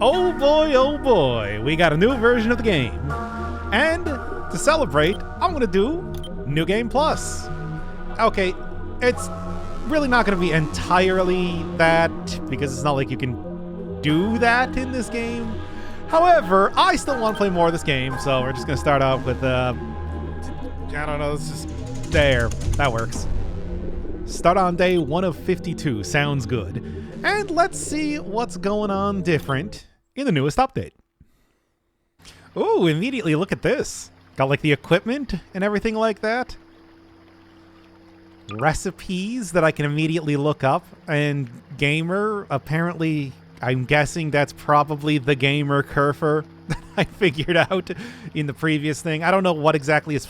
Oh boy, we got a new version of the game. And to celebrate, I'm gonna do New Game Plus. Okay, it's really not gonna be entirely that, because it's not like you can do that in this game. However, I still want to play more of this game, so we're just gonna start off with, I don't know, this is, there, that works. Start on day 1 of 52, sounds good. And let's see what's going on different in the newest update. Ooh, immediately look at this. Got like the equipment and everything like that. Recipes that I can immediately look up. And gamer, apparently, I'm guessing that's probably the gamer kerfur that I figured out in the previous thing. I don't know what exactly is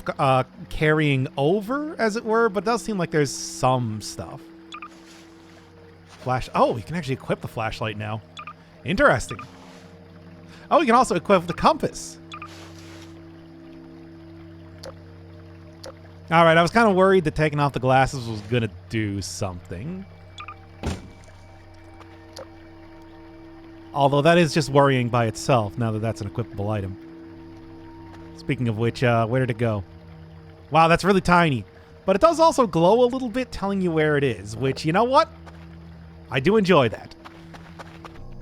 carrying over, as it were, but it does seem like there's some stuff. Flash. Oh, you can actually equip the flashlight now. Interesting. Oh, you can also equip the compass. All right, I was kind of worried that taking off the glasses was going to do something. Although that is just worrying by itself, now that that's an equipable item. Speaking of which, where did it go? Wow, that's really tiny. But it does also glow a little bit, telling you where it is, which, you know what? I do enjoy that.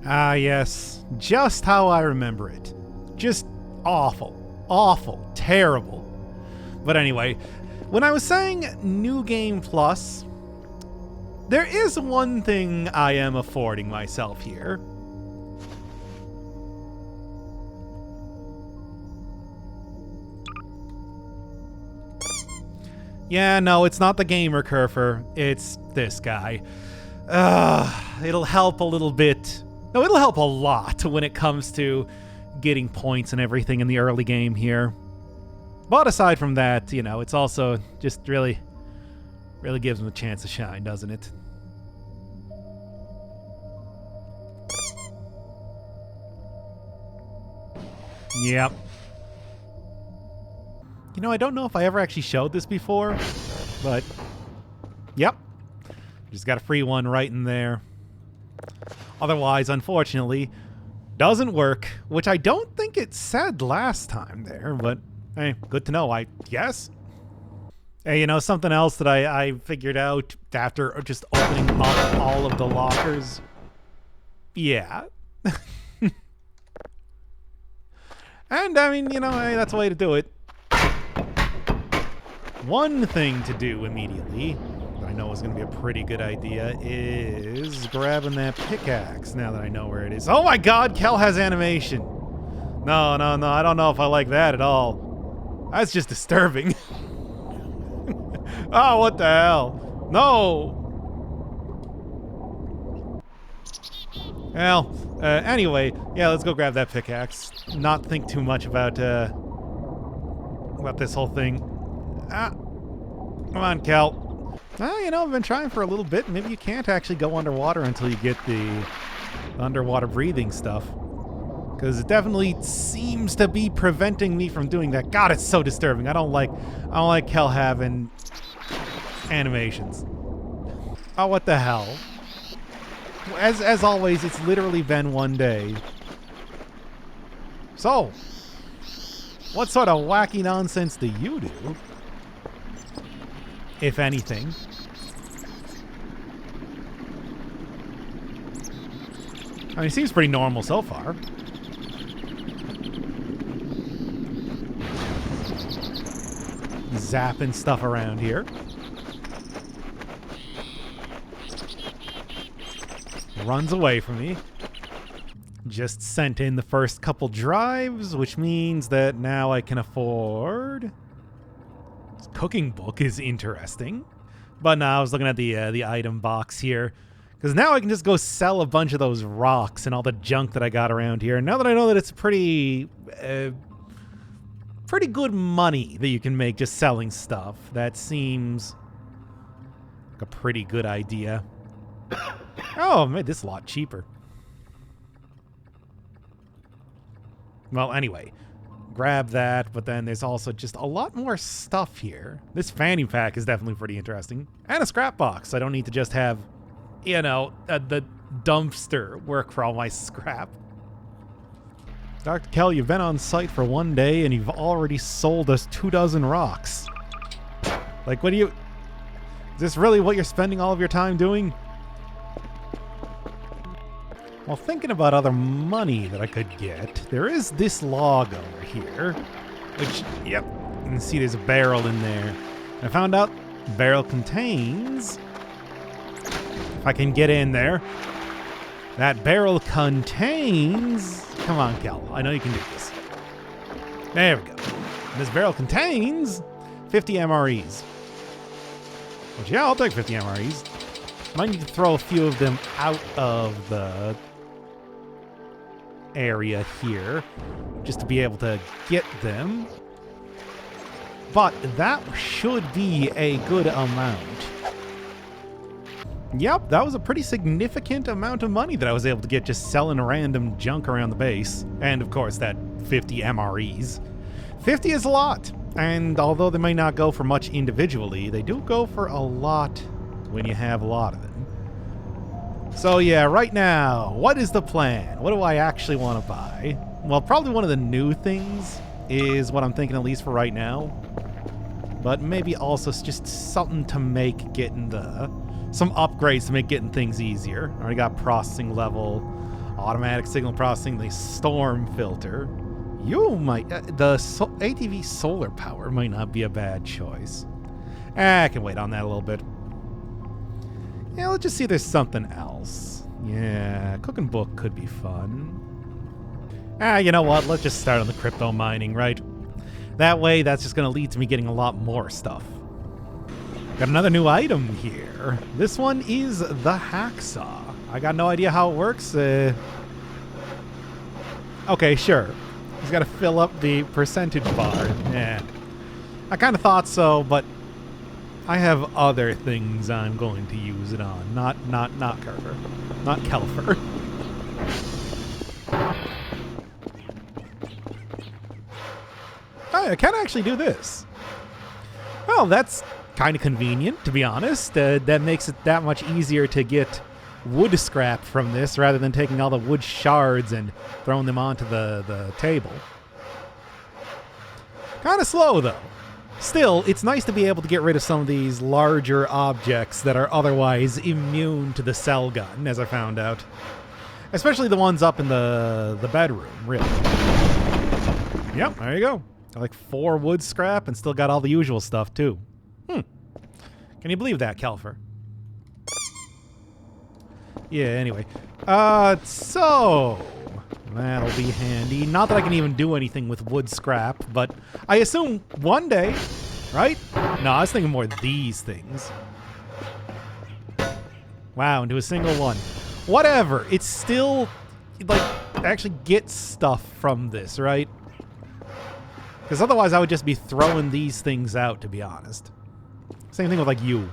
Ah, yes. Just how I remember it. Just awful. Awful. Terrible. But anyway, when I was saying New Game Plus, there is one thing I am affording myself here. Yeah, no, it's not the gamer kerfur. It's this guy. It'll help a little bit. No, it'll help a lot when it comes to getting points and everything in the early game here. But aside from that, you know, it's also just really gives him a chance to shine, doesn't it? Yep. You know, I don't know if I ever actually showed this before, but yep. Just got a free one right in there. Otherwise, unfortunately, doesn't work, which I don't think it said last time there, but hey, good to know, I guess. Hey, you know, something else that I figured out after just opening up all of the lockers. Yeah. And, I mean, you know, hey, that's a way to do it. One thing to do immediately, that I know is going to be a pretty good idea, is grabbing that pickaxe now that I know where it is. Oh my god, Kel has animation! No, I don't know if I like that at all. That's just disturbing. Oh, what the hell? No! Well, anyway, yeah, let's go grab that pickaxe. Not think too much about this whole thing. Ah, come on, Kel. Well, you know, I've been trying for a little bit. Maybe you can't actually go underwater until you get the underwater breathing stuff. Because it definitely seems to be preventing me from doing that. God, it's so disturbing. I don't like Kel having animations. Oh, what the hell? As always, it's literally been one day. So, what sort of wacky nonsense do you do? If anything. I mean, it seems pretty normal so far. Zapping stuff around here. Runs away from me. Just sent in the first couple drives, which means that now I can afford... This cooking book is interesting. But now I was looking at the item box here. Because now I can just go sell a bunch of those rocks and all the junk that I got around here. Now that I know that it's pretty good money that you can make just selling stuff, that seems like a pretty good idea. Oh, I made this a lot cheaper. Well, anyway, grab that, but then there's also just a lot more stuff here. This fanny pack is definitely pretty interesting. And a scrap box. I don't need to just have, you know, the dumpster work for all my scrap. Dr. Kell, you've been on site for 1 day and you've already sold us 24 rocks. Like, what do you... Is this really what you're spending all of your time doing? Well, thinking about other money that I could get, there is this log over here, which, yep, you can see there's a barrel in there. I found out the barrel contains, if I can get in there, that barrel contains, come on, Cal, I know you can do this. There we go. And this barrel contains 50 MREs. Which, yeah, I'll take 50 MREs. Might need to throw a few of them out of the area here just to be able to get them. But that should be a good amount. Yep, that was a pretty significant amount of money that I was able to get just selling random junk around the base. And of course, that 50 MREs. 50 is a lot. And although they may not go for much individually, they do go for a lot when you have a lot of them. So yeah, right now, what is the plan? What do I actually want to buy? Well, probably one of the new things is what I'm thinking, at least for right now. But maybe also just something to make getting some upgrades to make getting things easier. I already got processing level, automatic signal processing, the storm filter. You might, ATV solar power might not be a bad choice. I can wait on that a little bit. Yeah, let's just see if there's something else. Yeah, cooking book could be fun. You know what? Let's just start on the crypto mining, right? That way, that's just going to lead to me getting a lot more stuff. Got another new item here. This one is the hacksaw. I got no idea how it works. Okay, sure. He's got to fill up the percentage bar. Yeah. I kind of thought so, but I have other things I'm going to use it on. Not kerfur. Not kerfur. Oh, I can actually do this. Well, that's kind of convenient, to be honest. That makes it that much easier to get wood scrap from this rather than taking all the wood shards and throwing them onto the table. Kind of slow, though. Still, it's nice to be able to get rid of some of these larger objects that are otherwise immune to the cell gun, as I found out. Especially the ones up in the bedroom, really. Yep, there you go. Got like 4 wood scrap and still got all the usual stuff, too. Can you believe that, Kerfur? Yeah, anyway. So... that'll be handy. Not that I can even do anything with wood scrap, but I assume one day, right? No, I was thinking more of these things. Wow, into a single one. Whatever. It's still, like, actually get stuff from this, right? Because otherwise I would just be throwing these things out, to be honest. Same thing with, like, you.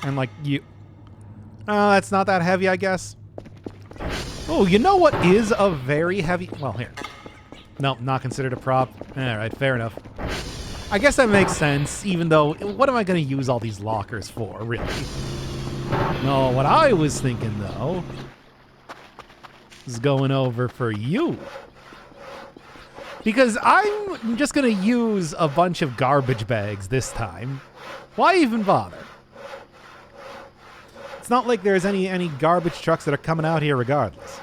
And, like, you. Oh, that's not that heavy, I guess. Oh, you know what is a very heavy... Well, here. Nope, not considered a prop. Alright, fair enough. I guess that makes sense, even though... What am I going to use all these lockers for, really? No, what I was thinking, though... is going over for you. Because I'm just going to use a bunch of garbage bags this time. Why even bother? It's not like there's any garbage trucks that are coming out here regardless.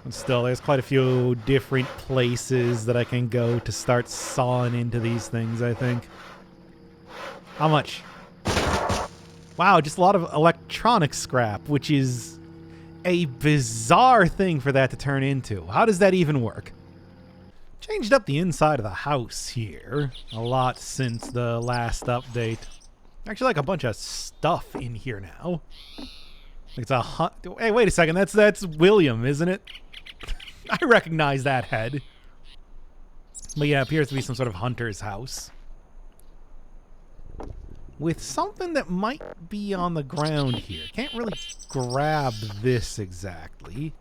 And still, there's quite a few different places that I can go to start sawing into these things, I think. How much? Wow, just a lot of electronic scrap, which is a bizarre thing for that to turn into. How does that even work? Changed up the inside of the house here a lot since the last update. Actually, like a bunch of stuff in here now. It's a hey, wait a second. That's William, isn't it? I recognize that head. But yeah, it appears to be some sort of hunter's house. With something that might be on the ground here. Can't really grab this exactly.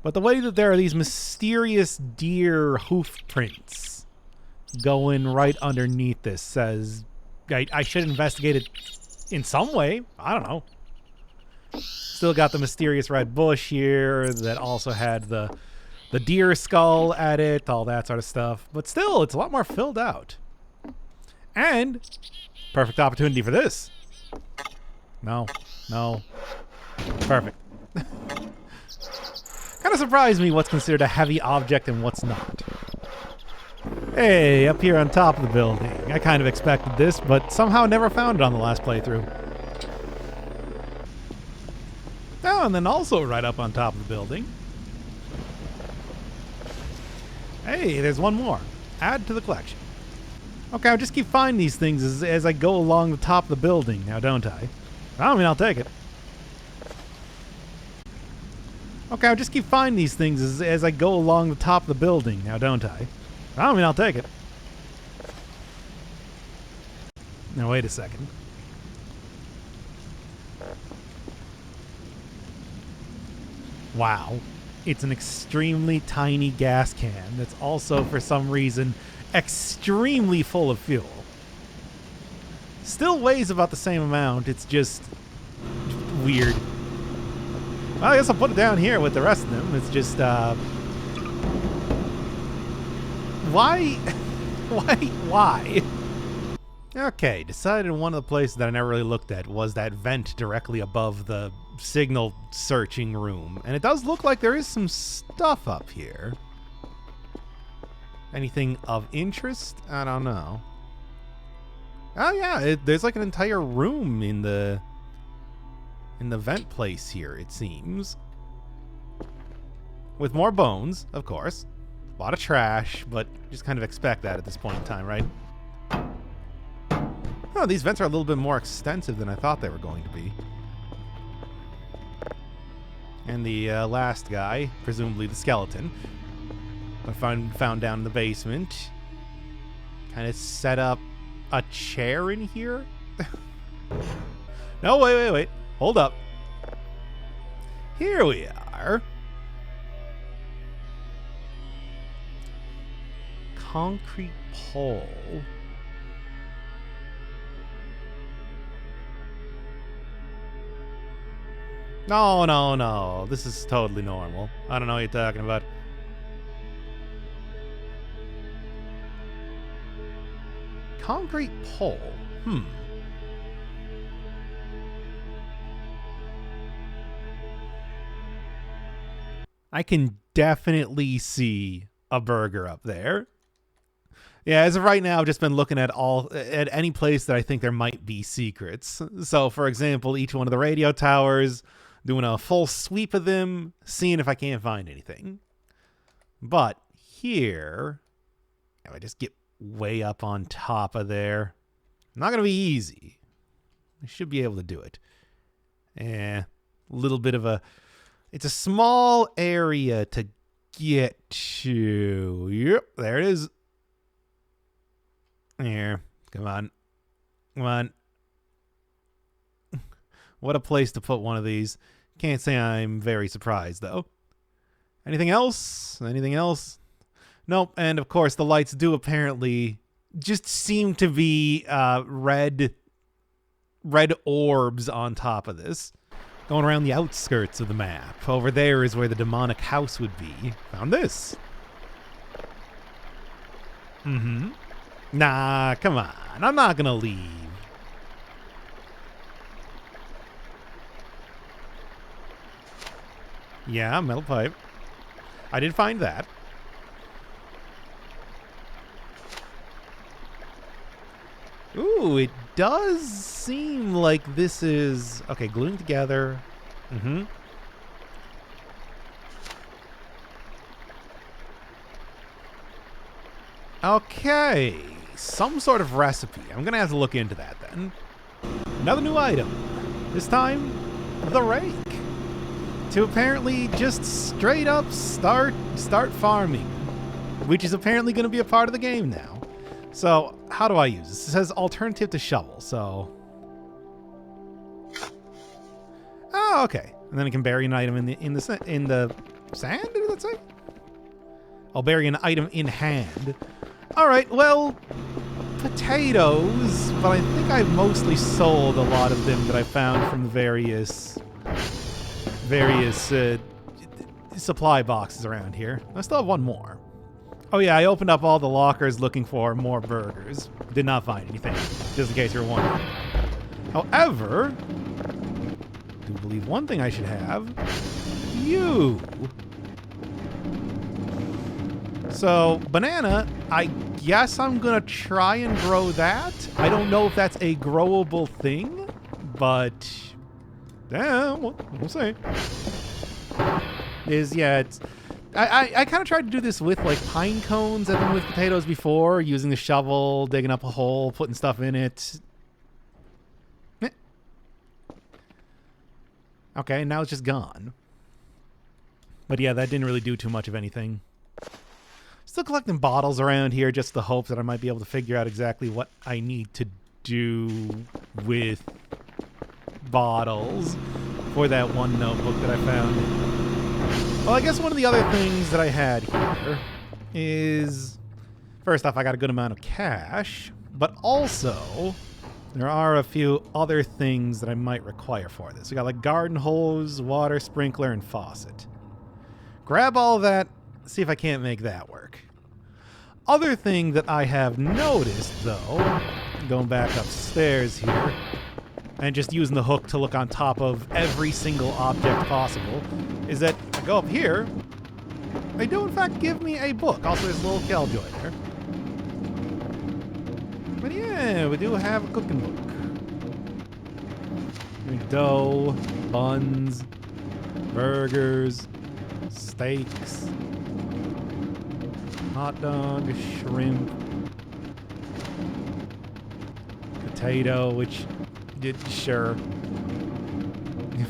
But the way that there are these mysterious deer hoof prints going right underneath this says I should investigate it in some way. I don't know. Still got the mysterious red bush here that also had the deer skull at it, all that sort of stuff. But still, it's a lot more filled out. And perfect opportunity for this. No. Perfect. Kind of surprised me what's considered a heavy object and what's not. Hey, up here on top of the building. I kind of expected this, but somehow never found it on the last playthrough. Oh, and then also right up on top of the building. Hey, there's one more. Add to the collection. Okay, I'll just keep finding these things as I go along the top of the building now, don't I? I mean, I'll take it. Okay, I'll just keep finding these things as I go along the top of the building now, don't I? I mean, I'll take it. Now, wait a second. Wow. It's an extremely tiny gas can that's also, for some reason, extremely full of fuel. Still weighs about the same amount, it's just weird. Well, I guess I'll put it down here with the rest of them. It's just, why? Why? Okay, decided one of the places that I never really looked at was that vent directly above the signal searching room. And it does look like there is some stuff up here. Anything of interest? I don't know. Oh yeah, there's like an entire room in the vent place here, it seems. With more bones, of course. A lot of trash, but just kind of expect that at this point in time, right? Oh, these vents are a little bit more extensive than I thought they were going to be. And the last guy, presumably the skeleton, I found down in the basement. Kind of set up a chair in here? No, wait. Hold up. Here we are. Concrete pole. No. This is totally normal. I don't know what you're talking about. Concrete pole. I can definitely see a burger up there. Yeah, as of right now, I've just been looking at any place that I think there might be secrets. So, for example, each one of the radio towers, doing a full sweep of them, seeing if I can't find anything. But here, if I just get way up on top of there, not going to be easy. I should be able to do it. A little bit of a... It's a small area to get to. Yep, there it is. Here, come on. What a place to put one of these. Can't say I'm very surprised, though. Anything else? Nope, and of course the lights do apparently just seem to be red orbs on top of this. Going around the outskirts of the map. Over there is where the demonic house would be. Found this. Nah, come on. I'm not gonna leave. Yeah, metal pipe. I did find that. Ooh, it does seem like this is... Okay, gluing together. Okay, some sort of recipe. I'm gonna have to look into that then. Another new item. This time, the rake. To apparently just straight up start farming, which is apparently going to be a part of the game now. So how do I use this? It says alternative to shovel. So, oh, okay. And then I can bury an item in the sand. Did that say? I'll bury an item in hand. All right. Well, potatoes, but I think I've mostly sold a lot of them that I found from the various various supply boxes around here. I still have one more. Oh yeah, I opened up all the lockers looking for more burgers. Did not find anything, just in case you're wondering. However, I do believe one thing I should have. You. So, banana, I guess I'm gonna try and grow that. I don't know if that's a growable thing, but yeah, we'll see. It's I kind of tried to do this with like pine cones. I've done with potatoes before, using the shovel, digging up a hole, putting stuff in it. Okay, now it's just gone. But yeah, that didn't really do too much of anything. Still collecting bottles around here, just the hope that I might be able to figure out exactly what I need to do with bottles for that one notebook that I found. Well, I guess one of the other things that I had here is, first off, I got a good amount of cash, but also there are a few other things that I might require for this. We got like garden hose, water sprinkler, and faucet. Grab all of that, see if I can't make that work. Other thing that I have noticed, though, going back upstairs here, and just using the hook to look on top of every single object possible, is that I go up here, they do in fact give me a book. Also, there's a little killjoy there. But yeah, we do have a cooking book. Dough, buns, burgers, steaks, hot dog, shrimp, potato, which sure,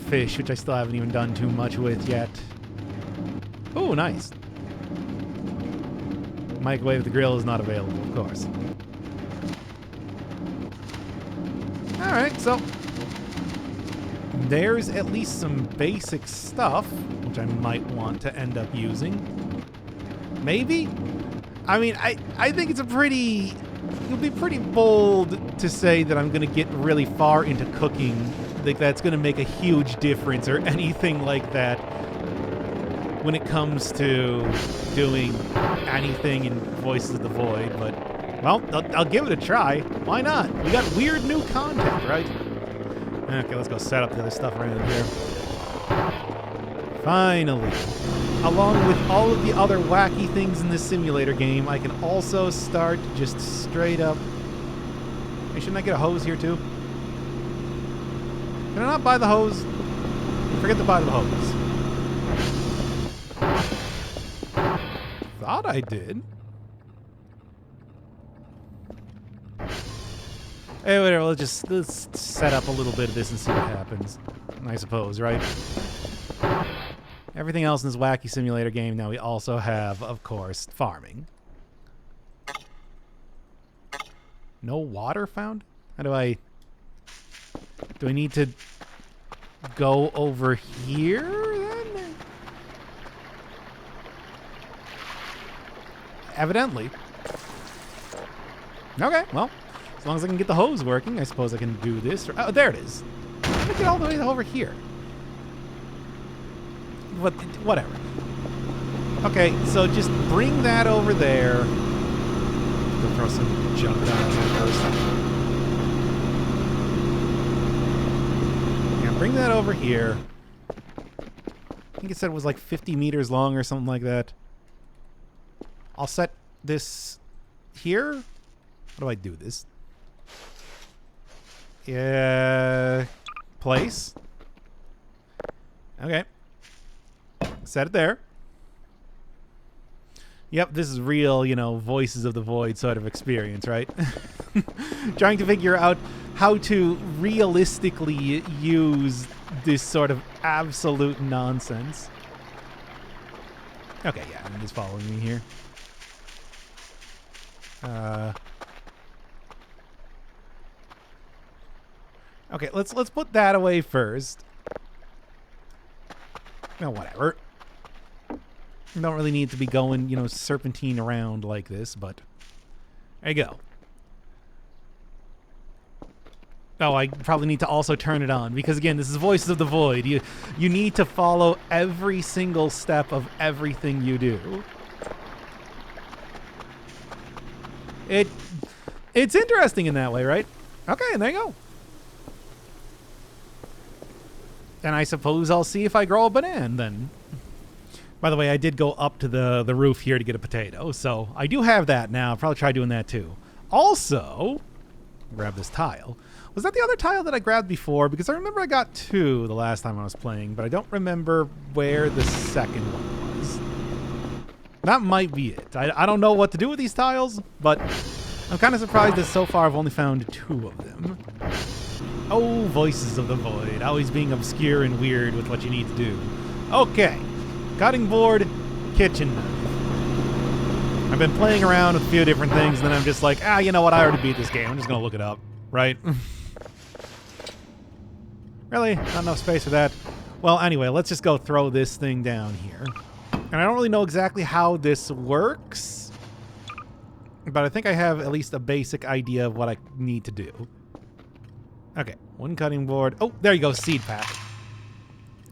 fish, which I still haven't even done too much with yet. Oh, nice. Microwave the grill is not available, of course. Alright, so there's at least some basic stuff, which I might want to end up using. Maybe? I mean, I think it's it would be pretty bold to say that I'm going to get really far into cooking. Like that's going to make a huge difference or anything like that when it comes to doing anything in Voices of the Void. But, well, I'll give it a try. Why not? We got weird new content, right? Okay, let's go set up the other stuff around here. Finally, along with all of the other wacky things in this simulator game, I can also start just straight up... Hey, shouldn't I get a hose here too? Can I not buy the hose? Forget to buy the hose. Thought I did. Hey, whatever, let's set up a little bit of this and see what happens. I suppose, right? Everything else in this wacky simulator game, now we also have, of course, farming. No water found? How do I need to go over here then? Evidently. Okay, well, as long as I can get the hose working, I suppose I can do this. Oh, there it is. Let me get all the way over here. Whatever. Okay, so just bring that over there. Go throw some junk down here first. Yeah, bring that over here. I think it said it was like 50 meters long or something like that. I'll set this here. How do I do this? Yeah. Place. Okay. Set it there. Yep, this is real, Voices of the Void sort of experience, right? Trying to figure out how to realistically use this sort of absolute nonsense. Okay, yeah, I'm just following me here. Okay, let's put that away first. No, whatever. Don't really need to be going, serpentine around like this, but there you go. Oh, I probably need to also turn it on because, again, this is Voices of the Void. You need to follow every single step of everything you do. It's interesting in that way, right? Okay, and there you go. And I suppose I'll see if I grow a banana then. By the way, I did go up to the roof here to get a potato, so I do have that now. I'll probably try doing that too. Also, grab this tile. Was that the other tile that I grabbed before? Because I remember I got 2 the last time I was playing, but I don't remember where the second one was. That might be it. I don't know what to do with these tiles, but I'm kind of surprised that so far I've only found 2 of them. Oh, Voices of the Void. Always being obscure and weird with what you need to do. Okay. Cutting board, kitchen knife. I've been playing around with a few different things, and then I'm just like, you know what? I already beat this game. I'm just going to look it up, right? Really? Not enough space for that? Well, anyway, let's just go throw this thing down here. And I don't really know exactly how this works, but I think I have at least a basic idea of what I need to do. Okay, 1 cutting board. Oh, there you go, seed pack.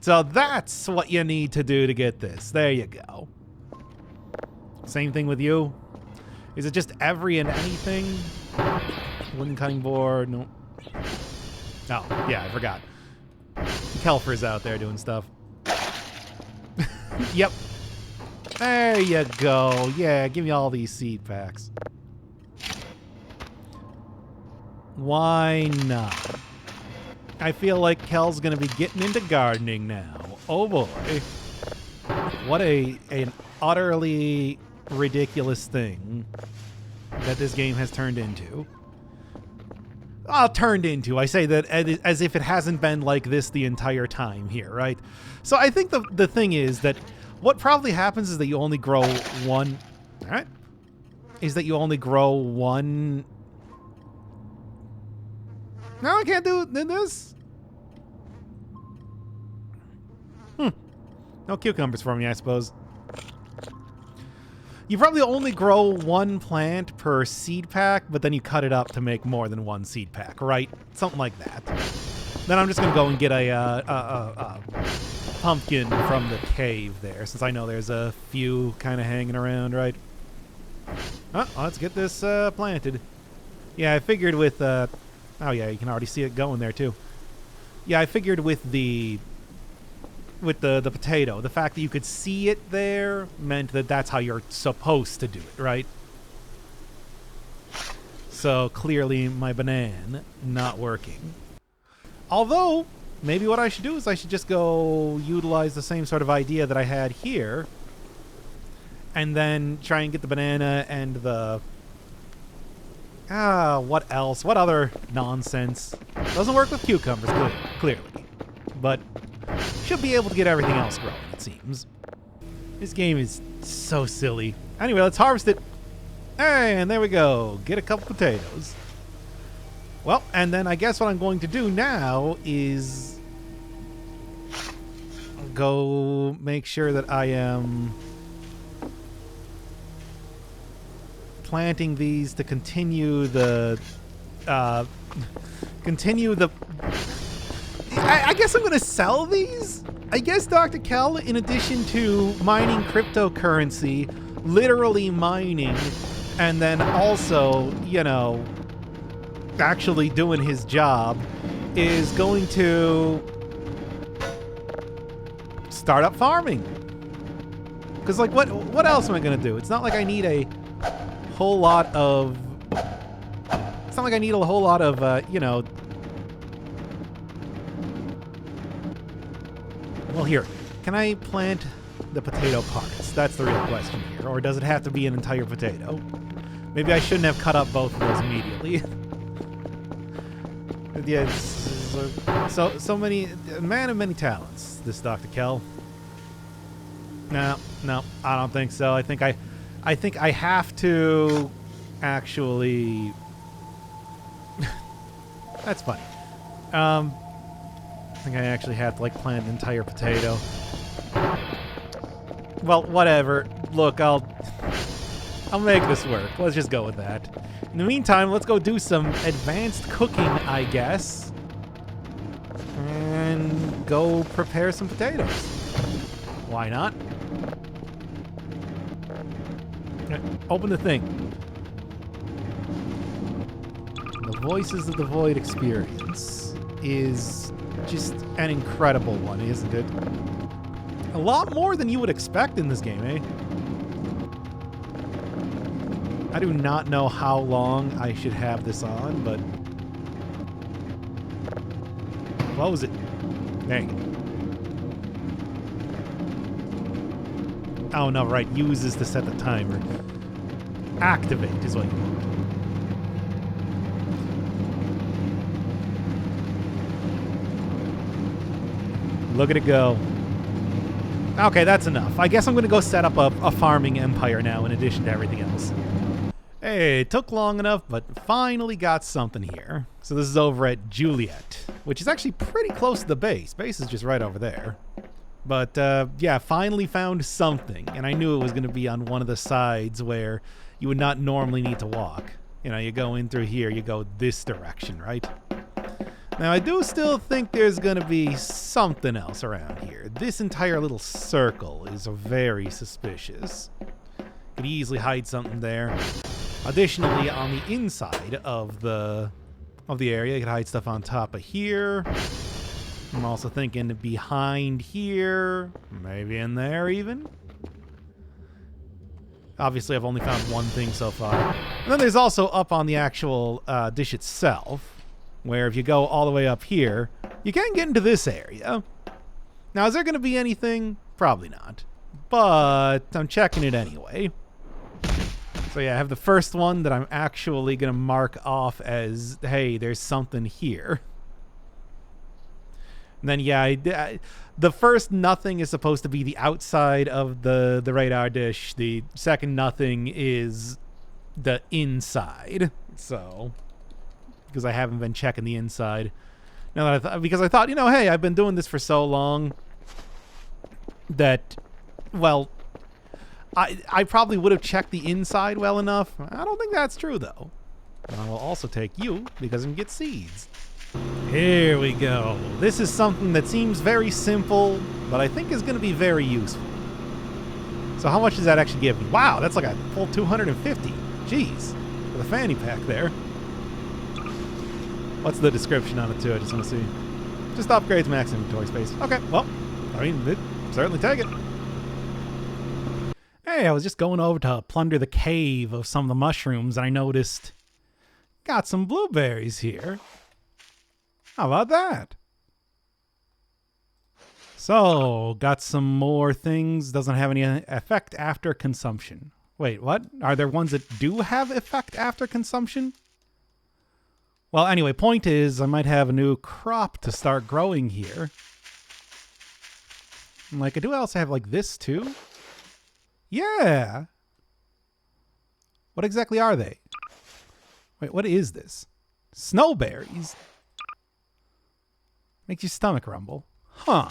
So that's what you need to do to get this. There you go. Same thing with you. Is it just every and anything? Wooden cutting board, no. Oh, yeah, I forgot. Kerfur's out there doing stuff. Yep. There you go. Yeah, give me all these seed packs. Why not? I feel like Kel's gonna be getting into gardening now. Oh boy. What an utterly ridiculous thing that this game has turned into. Turned into. I say that as if it hasn't been like this the entire time here, right? So I think the thing is that what probably happens is that you only grow one... Alright? Is that you only grow one... No, I can't do this? No cucumbers for me, I suppose. You probably only grow 1 plant per seed pack, but then you cut it up to make more than 1 seed pack, right? Something like that. Then I'm just going to go and get a pumpkin from the cave there, since I know there's a few kind of hanging around, right? Let's get this planted. Yeah, I figured with... oh, yeah, you can already see it going there, too. Yeah, I figured with the potato, the fact that you could see it there meant that that's how you're supposed to do it, right? So clearly my banana not working. Although, maybe what I should do is I should just go utilize the same sort of idea that I had here and then try and get the banana and the... what else? What other nonsense? Doesn't work with cucumbers, clearly. But should be able to get everything else growing, it seems. This game is so silly. Anyway, let's harvest it. And there we go. Get a couple potatoes. Well, and then I guess what I'm going to do now is go make sure that I am planting these to continue the I guess I'm going to sell these? I guess Dr. Kel, in addition to mining cryptocurrency, literally mining, and then also, you know, actually doing his job, is going to start up farming. Because, like, what else am I going to do? It's not like I need a whole lot of... It's not like I need a whole lot of, you know... Well, here, can I plant the potato parts? That's the real question here. Or does it have to be an entire potato? Maybe I shouldn't have cut up both of those immediately. Yeah, so many... A man of many talents, this Dr. Kel. No, I don't think so. I think I have to actually... That's funny. I think I actually have to, like, plant an entire potato. Well, whatever. Look, I'll make this work. Let's just go with that. In the meantime, let's go do some advanced cooking, I guess. And go prepare some potatoes. Why not? Open the thing. The Voices of the Void experience is just an incredible one, isn't it? A lot more than you would expect in this game, eh? I do not know how long I should have this on, but... Close it. Dang it. Oh, no, right. Uses to set the timer. Activate is what you want. Look at it go. Okay, that's enough. I guess I'm going to go set up a farming empire now in addition to everything else. Hey, it took long enough, but finally got something here. So this is over at Juliet, which is actually pretty close to the base. Base is just right over there. But, yeah, finally found something. And I knew it was going to be on one of the sides where you would not normally need to walk. You know, you go in through here, you go this direction, right? Now, I do still think there's going to be something else around here. This entire little circle is very suspicious. Could easily hide something there. Additionally, on the inside of the area, you could hide stuff on top of here. I'm also thinking behind here, maybe in there even. Obviously, I've only found one thing so far. And then there's also up on the actual dish itself, where if you go all the way up here, you can get into this area. Now, is there going to be anything? Probably not. But I'm checking it anyway. So yeah, I have the first one that I'm actually going to mark off as, hey, there's something here. And then, yeah, the first nothing is supposed to be the outside of the radar dish. The second nothing is the inside. So, because I haven't been checking the inside. Now that because I thought, you know, hey, I've been doing this for so long that, well, I probably would have checked the inside well enough. I don't think that's true, though. And I will also take you because I can get seeds. Here we go. This is something that seems very simple, but I think is going to be very useful. So how much does that actually give me? Wow, that's like a full 250. Jeez. With a fanny pack there. What's the description on it, too? I just want to see. Just upgrades max inventory space. Okay, well, I mean, it certainly take it. Hey, I was just going over to plunder the cave of some of the mushrooms, and I noticed got some blueberries here. How about that? So, got some more things. Doesn't have any effect after consumption. Wait, what? Are there ones that do have effect after consumption? Well, anyway, point is, I might have a new crop to start growing here. Like, I do also have, like, this, too. Yeah. What exactly are they? Wait, what is this? Snowberries? Makes your stomach rumble. Huh.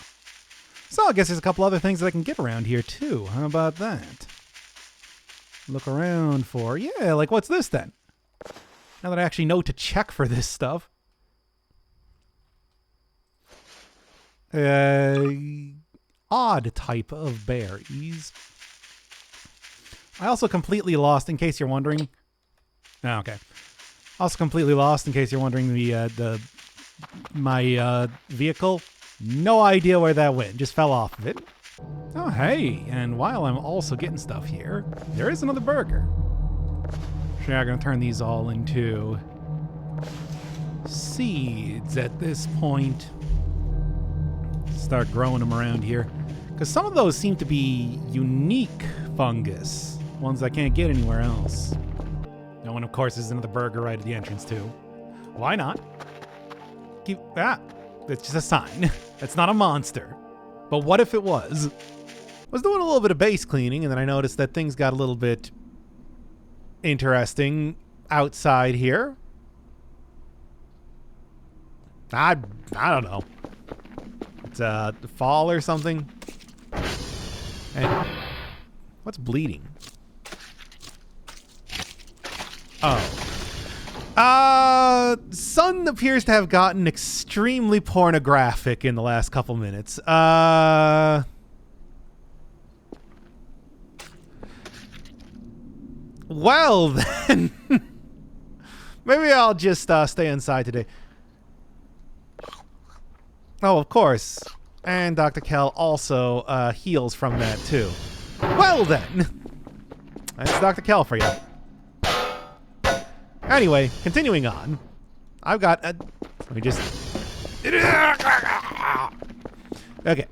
So I guess there's a couple other things that I can get around here, too. How about that? Look around for... Yeah, like what's this, then? Now that I actually know to check for this stuff. Odd type of berries. I also completely lost, in case you're wondering. Oh, okay. Also completely lost, in case you're wondering, my vehicle. No idea where that went. Just fell off of it. Oh, hey. And while I'm also getting stuff here, there is another burger. Sure, I'm going to turn these all into seeds at this point. Start growing them around here. Because some of those seem to be unique fungus. Ones I can't get anywhere else. No one, of course, is another burger right at the entrance, too. Why not? It's just a sign. It's not a monster. But what if it was? I was doing a little bit of base cleaning, and then I noticed that things got a little bit interesting outside here. I don't know. It's fall or something. And what's bleeding? Oh. Sun appears to have gotten extremely pornographic in the last couple minutes. Well, then. Maybe I'll just stay inside today. Oh, of course. And Dr. Kell also heals from that, too. Well, then. That's Dr. Kell for you. Anyway, continuing on. I've got a... Let me just... Okay.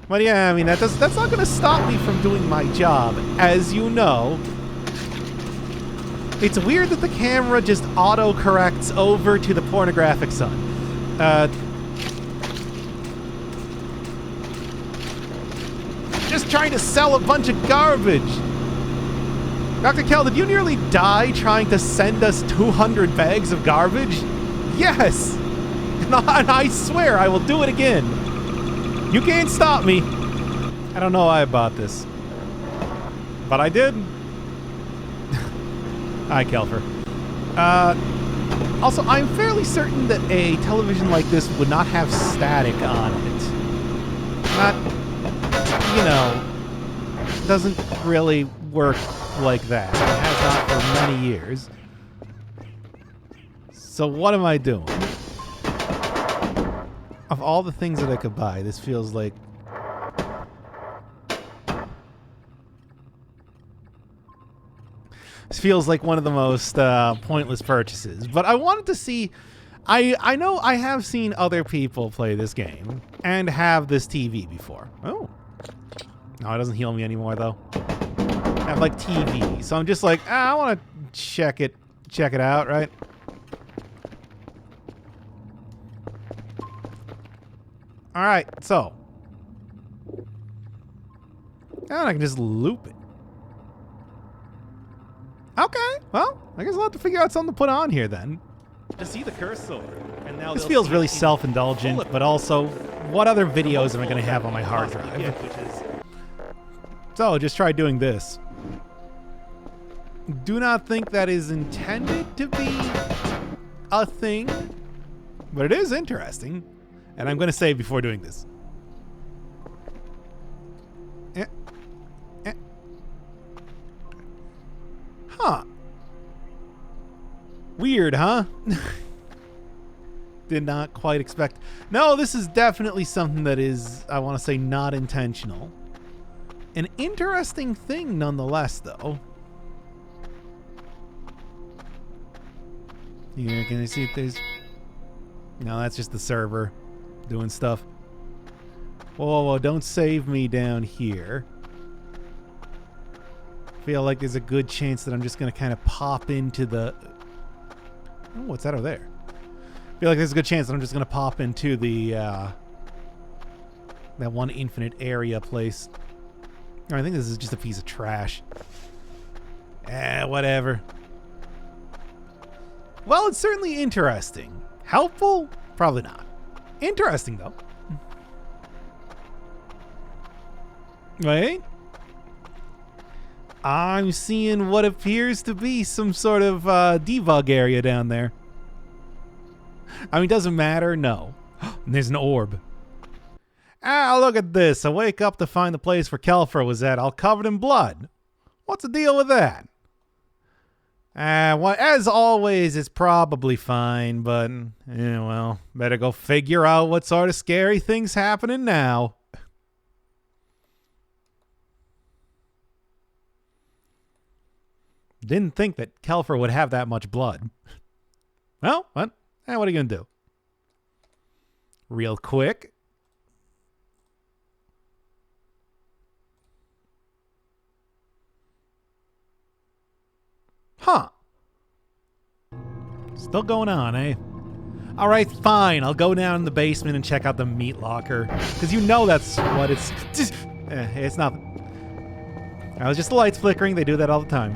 But yeah, I mean, that's not going to stop me from doing my job. As you know, it's weird that the camera just auto-corrects over to the pornographic sun. Just trying to sell a bunch of garbage. Dr. Kell, did you nearly die trying to send us 200 bags of garbage? Yes! And I swear I will do it again. You can't stop me. I don't know why I bought this. But I did. Hi, Kerfur. Also, I'm fairly certain that a television like this would not have static on it. Not, you know, doesn't really work like that. It has not for many years. So what am I doing? Of all the things that I could buy, this feels like... This feels like one of the most pointless purchases. But I wanted to see... I know I have seen other people play this game and have this TV before. Oh. No, it doesn't heal me anymore, though. I have, like, TV. So I'm just like, I want to check it out, right? All right, so. And I can just loop it. Okay, well, I guess I'll have to figure out something to put on here then. To see the cursor. And now this feels really self-indulgent, but also, what other videos am I going to have on my hard drive? So, just try doing this. Do not think that is intended to be a thing, but it is interesting. And I'm going to save before doing this. Huh. Weird, huh? Did not quite expect. No, this is definitely something that is, I want to say, not intentional. An interesting thing nonetheless, though. Here, can you see if there's... No, that's just the server doing stuff. Whoa, whoa, don't save me down here. Feel like there's a good chance that I'm just going to kind of pop into the... Oh, what's that over there? Feel like there's a good chance that I'm just going to pop into the... that one infinite area place. Oh, I think this is just a piece of trash. Whatever. Well, it's certainly interesting. Helpful? Probably not. Interesting, though. Wait. I'm seeing what appears to be some sort of debug area down there. I mean, doesn't matter. No. There's an orb. Ah, look at this. I wake up to find the place where Kerfur was at all covered in blood. What's the deal with that? Well, as always, it's probably fine, but, well, better go figure out what sort of scary thing's happening now. Didn't think that Kerfur would have that much blood. Well, what are you going to do? Real quick. Huh. Still going on, eh? All right, fine. I'll go down in the basement and check out the meat locker. Because you know that's what it's... it's not... That was just the lights flickering. They do that all the time.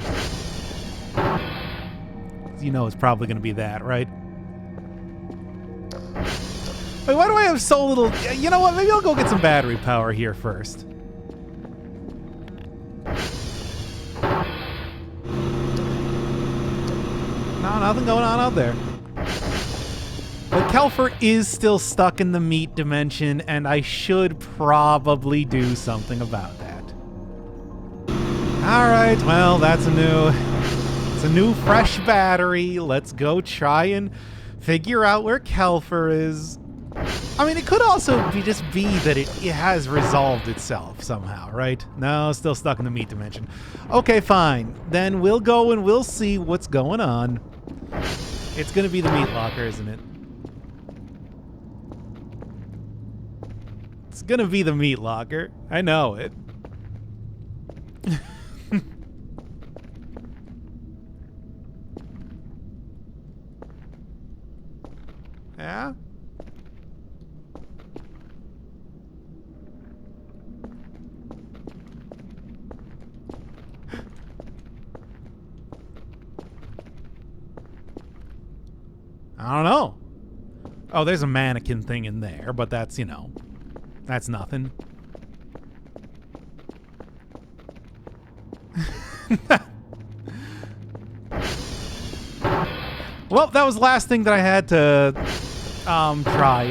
You know it's probably going to be that, right? Wait, why do I have so little... You know what? Maybe I'll go get some battery power here first. No, nothing going on out there. But Kerfur is still stuck in the meat dimension, and I should probably do something about that. Alright, well, it's a new fresh battery. Let's go try and figure out where Kerfur is. I mean, it could also just be that it has resolved itself somehow, right? No, still stuck in the meat dimension. Okay, fine. Then we'll go and we'll see what's going on. It's gonna be the meat locker, isn't it? It's gonna be the meat locker. I know it. Yeah? I don't know. Oh, there's a mannequin thing in there, but that's, you know, that's nothing. Well, that was the last thing that I had to try.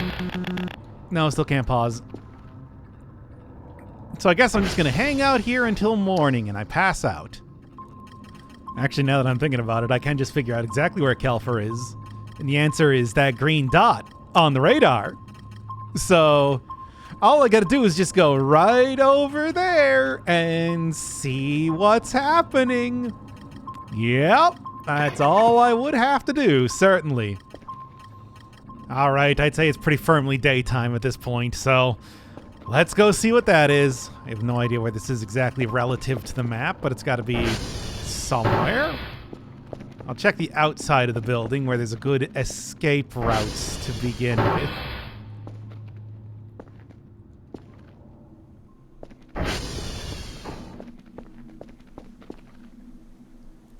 No, still can't pause. So I guess I'm just gonna hang out here until morning and I pass out. Actually, now that I'm thinking about it, I can just figure out exactly where Kerfur is. And the answer is that green dot on the radar. So all I gotta do is just go right over there and see what's happening. Yep, that's all I would have to do, certainly. All right, I'd say it's pretty firmly daytime at this point, so let's go see what that is. I have no idea where this is exactly relative to the map, but it's gotta be somewhere. I'll check the outside of the building where there's a good escape routes to begin with.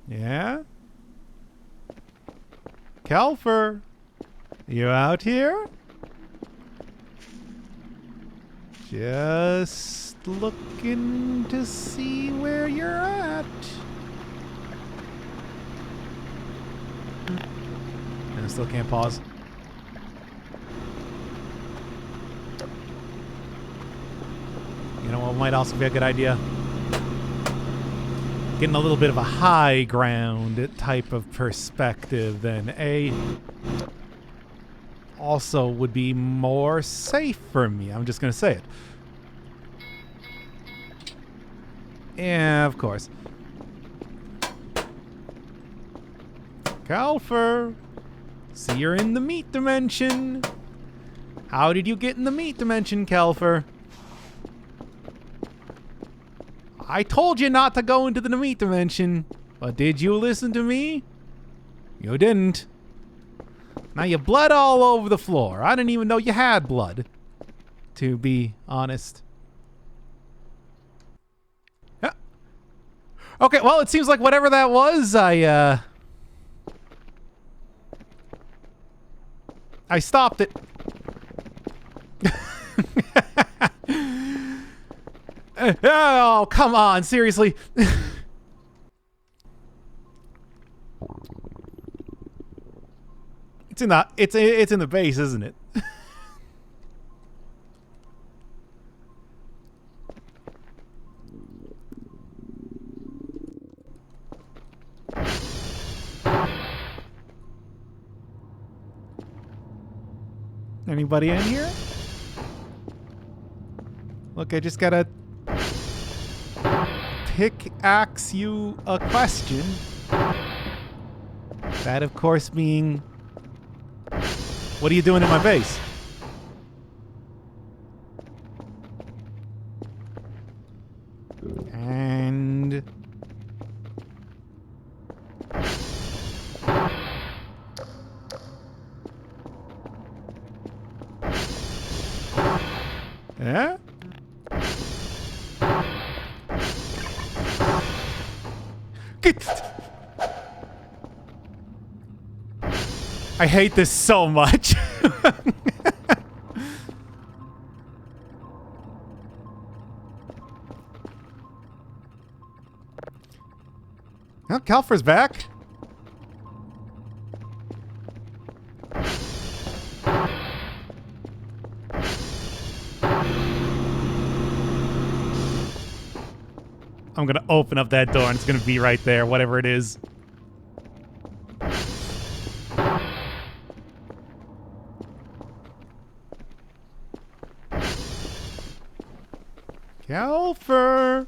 Yeah? Kerfur, you out here? Just looking to see where you're at. And I still can't pause. You know what might also be a good idea? Getting a little bit of a high ground type of perspective than also would be more safe for me. I'm just gonna say it. Yeah, of course. Kerfur, see you're in the meat dimension. How did you get in the meat dimension, Kerfur? I told you not to go into the meat dimension, but did you listen to me? You didn't. Now you blood all over the floor. I didn't even know you had blood, to be honest. Yeah. Okay, well, it seems like whatever that was, I stopped it. Oh, come on, seriously. It's in the base, isn't it? Anybody in here? Look, I just gotta pickaxe you a question. That, of course, being, what are you doing in my base? And yeah? I hate this so much. Well, Kerfur's back. I'm gonna open up that door and it's gonna be right there, whatever it is. Kerfur!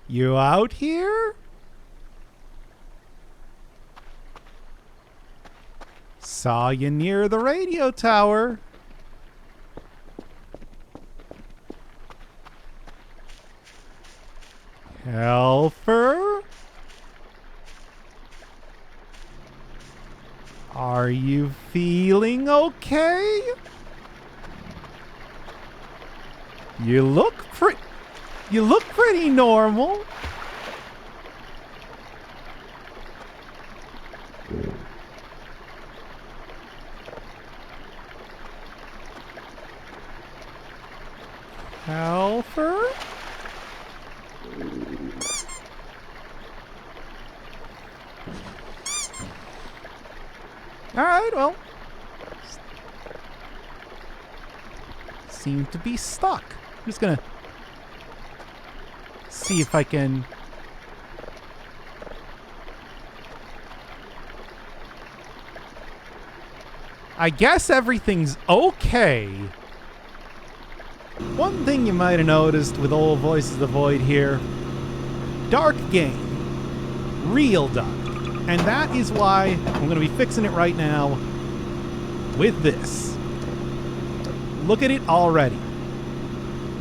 You out here? Saw you near the radio tower. Kerfur? Are you feeling okay? You look pretty normal. Kerfur? Alright, well. Seem to be stuck. I'm just gonna see if I can... I guess everything's okay. One thing you might have noticed with old Voices of the Void here, dark game, real dark. And that is why I'm going to be fixing it right now with this. Look at it already.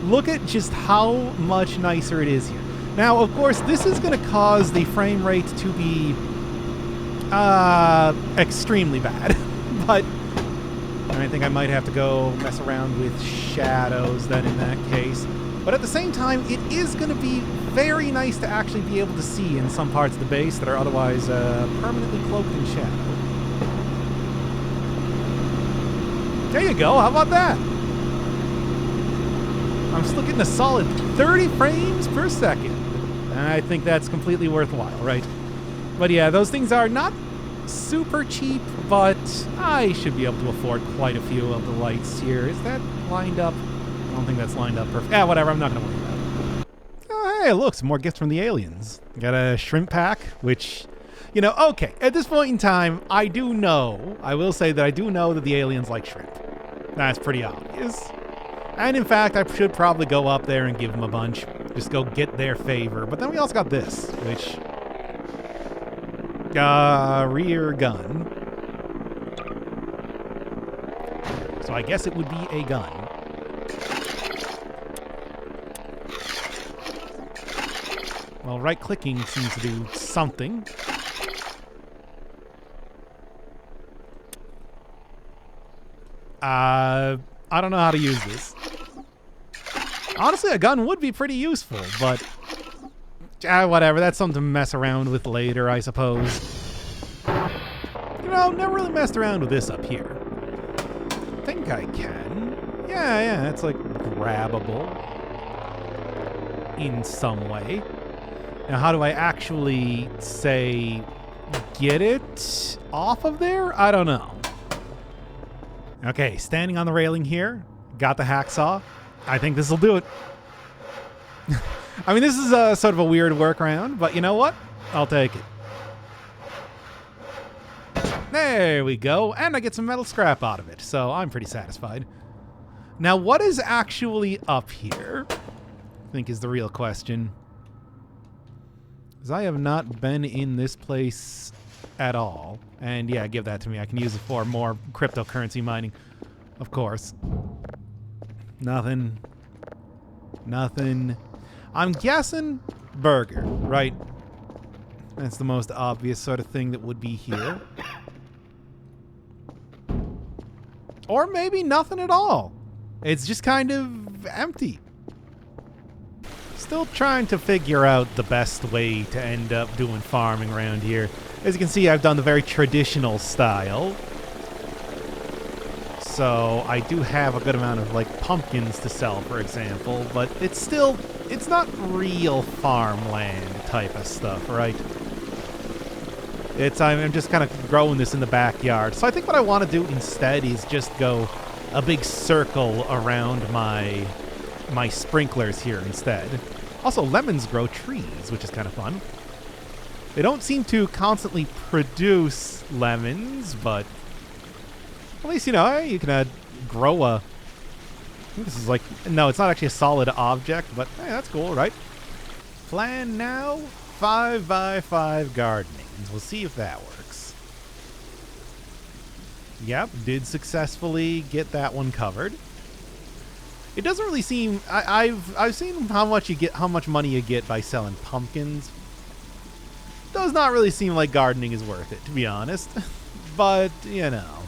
Look at just how much nicer it is here. Now, of course, this is going to cause the frame rate to be extremely bad. But I think I might have to go mess around with shadows then in that case. But at the same time, it is going to be very nice to actually be able to see in some parts of the base that are otherwise permanently cloaked in shadow. There you go. How about that? I'm still getting a solid 30 frames per second. And I think that's completely worthwhile, right? But yeah, those things are not super cheap, but I should be able to afford quite a few of the lights here. Is that lined up? I don't think that's lined up perfect. Yeah, whatever. I'm not going to worry about it. Oh, hey, look, some more gifts from the aliens. Got a shrimp pack, which, you know, okay. At this point in time, I will say that I do know that the aliens like shrimp. That's pretty obvious. And in fact, I should probably go up there and give them a bunch. Just go get their favor. But then we also got this, which... rear gun. So I guess it would be a gun. Well, right-clicking seems to do something. I don't know how to use this. Honestly, a gun would be pretty useful, but... whatever, that's something to mess around with later, I suppose. You know, never really messed around with this up here. I think I can. Yeah, it's like grabbable. In some way. Now, how do I actually, say, get it off of there? I don't know. Okay, standing on the railing here. Got the hacksaw. I think this will do it. I mean, this is a sort of a weird workaround, but you know what? I'll take it. There we go. And I get some metal scrap out of it, so I'm pretty satisfied. Now, what is actually up here? I think is the real question. Because I have not been in this place at all. And yeah, give that to me. I can use it for more cryptocurrency mining. Of course. Nothing. Nothing. I'm guessing burger, right? That's the most obvious sort of thing that would be here. Or maybe nothing at all. It's just kind of empty. Still trying to figure out the best way to end up doing farming around here. As you can see, I've done the very traditional style. So I do have a good amount of like pumpkins to sell, for example, but it's not real farmland type of stuff, right? I'm just kind of growing this in the backyard. So I think what I want to do instead is just go a big circle around my sprinklers here instead. Also, lemons grow trees, which is kind of fun. They don't seem to constantly produce lemons, but at least, you know, you can grow a... I think this is like... No, it's not actually a solid object, but hey, that's cool, right? Plan now, 5x5 gardening. We'll see if that works. Yep, did successfully get that one covered. It doesn't really seem... I've seen how much money you get by selling pumpkins. Does not really seem like gardening is worth it, to be honest. But, you know,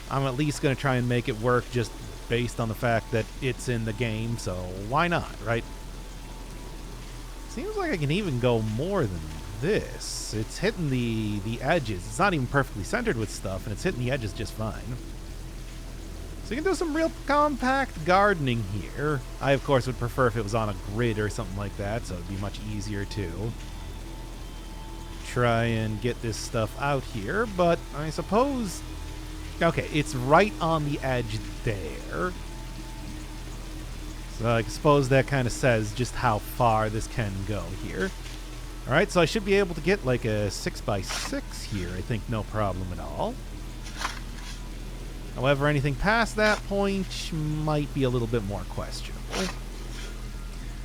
I'm at least going to try and make it work just based on the fact that it's in the game, so why not, right? Seems like I can even go more than this. It's hitting the edges. It's not even perfectly centered with stuff, and it's hitting the edges just fine. So you can do some real compact gardening here. I, of course, would prefer if it was on a grid or something like that, so it'd be much easier to try and get this stuff out here, but I suppose... Okay, it's right on the edge there. So I suppose that kind of says just how far this can go here. Alright, so I should be able to get like a 6x6 here, I think, no problem at all. However, anything past that point might be a little bit more questionable.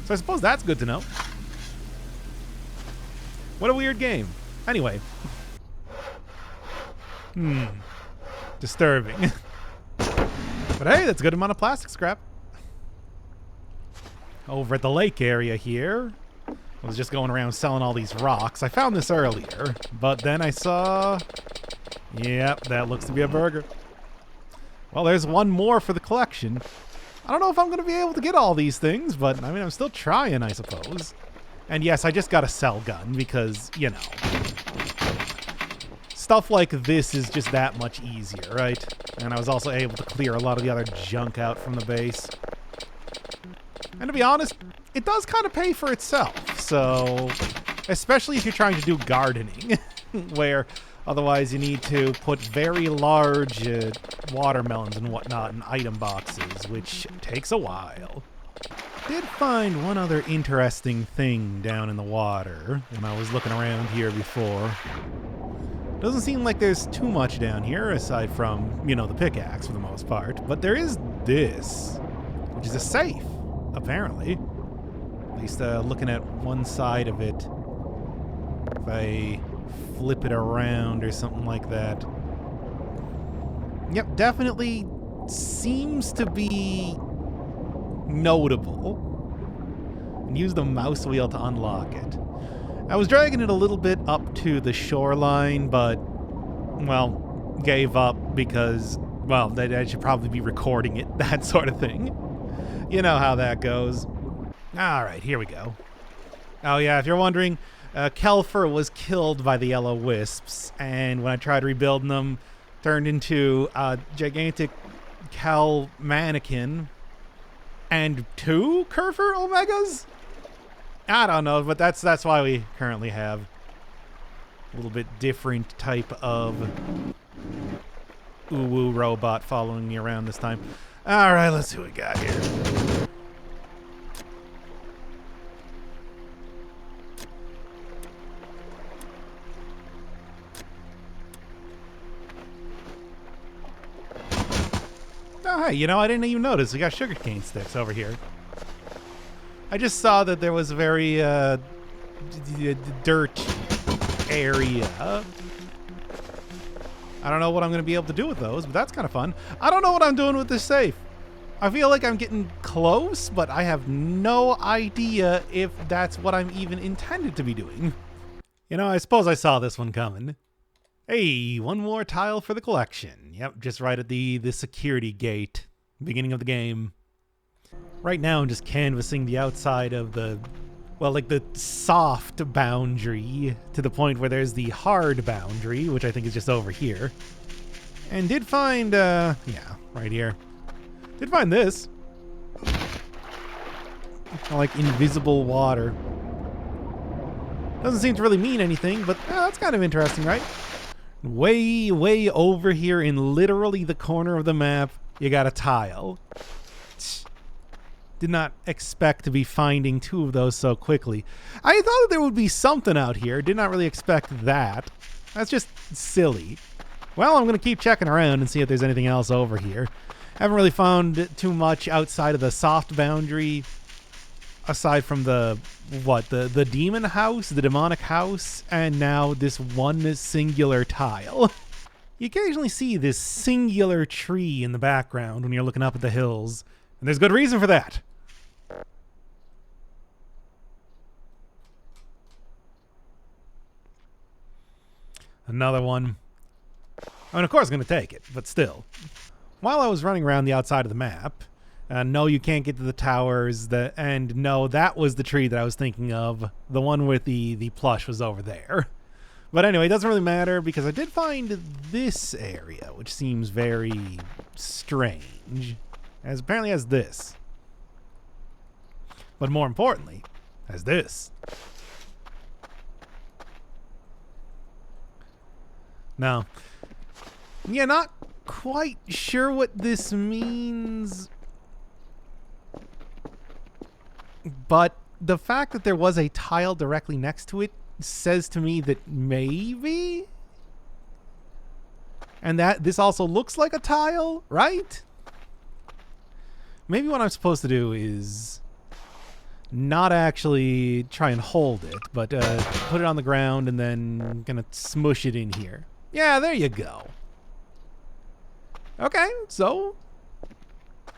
So I suppose that's good to know. What a weird game. Anyway. Disturbing. But hey, that's a good amount of plastic scrap. Over at the lake area here, I was just going around selling all these rocks. I found this earlier, but then I saw... Yep, that looks to be a burger. Well, there's one more for the collection. I don't know if I'm going to be able to get all these things, but I mean, I'm still trying, I suppose. And yes, I just got a cell gun because, you know, stuff like this is just that much easier, right? And I was also able to clear a lot of the other junk out from the base. And to be honest, it does kind of pay for itself. So, especially if you're trying to do gardening, where otherwise you need to put very large watermelons and whatnot in item boxes, which takes a while. Did find one other interesting thing down in the water when I was looking around here before. Doesn't seem like there's too much down here aside from, you know, the pickaxe for the most part. But there is this, which is a safe, apparently. At least looking at one side of it. If I flip it around or something like that. Yep, definitely seems to be notable. And use the mouse wheel to unlock it. I was dragging it a little bit up to the shoreline, but, well, gave up because, well, I should probably be recording it, that sort of thing. You know how that goes. All right, here we go. Oh yeah, if you're wondering, Kerfur was killed by the yellow wisps, and when I tried rebuilding them, turned into a gigantic cow mannequin and 2 kerfur omegas? I don't know, but that's why we currently have a little bit different type of uwu robot following me around this time. All right, let's see what we got here. Oh, hey, you know, I didn't even notice. We got sugarcane sticks over here. I just saw that there was a very dirt area. I don't know what I'm going to be able to do with those, but that's kind of fun. I don't know what I'm doing with this safe. I feel like I'm getting close, but I have no idea if that's what I'm even intended to be doing. You know, I suppose I saw this one coming. Hey, one more tile for the collection. Yep, just right at the security gate, beginning of the game. Right now I'm just canvassing the outside of the, well, like the soft boundary to the point where there's the hard boundary, which I think is just over here. And did find, yeah, right here. Did find this. Like invisible water. Doesn't seem to really mean anything, but that's kind of interesting, right? Way over here in literally the corner of the map you got a tile. Did not expect to be finding 2 of those so quickly. I thought that there would be something out here. Did not really expect that. That's just silly. Well, I'm going to keep checking around and see if there's anything else over here. Haven't really found too much outside of the soft boundary, aside from the demon house, the demonic house, and now this one singular tile. You occasionally see this singular tree in the background when you're looking up at the hills, and there's good reason for that. Another one. I mean, of course I'm going to take it, but still. While I was running around the outside of the map, no, you can't get to the towers, and no, that was the tree that I was thinking of. The one with the plush was over there. But anyway, it doesn't really matter because I did find this area, which seems very strange. As apparently has this. But more importantly, has this. Now, yeah, not quite sure what this means. But the fact that there was a tile directly next to it says to me that maybe? And that this also looks like a tile, right? Maybe what I'm supposed to do is not actually try and hold it, but put it on the ground and then gonna smush it in here. Yeah, there you go. Okay, so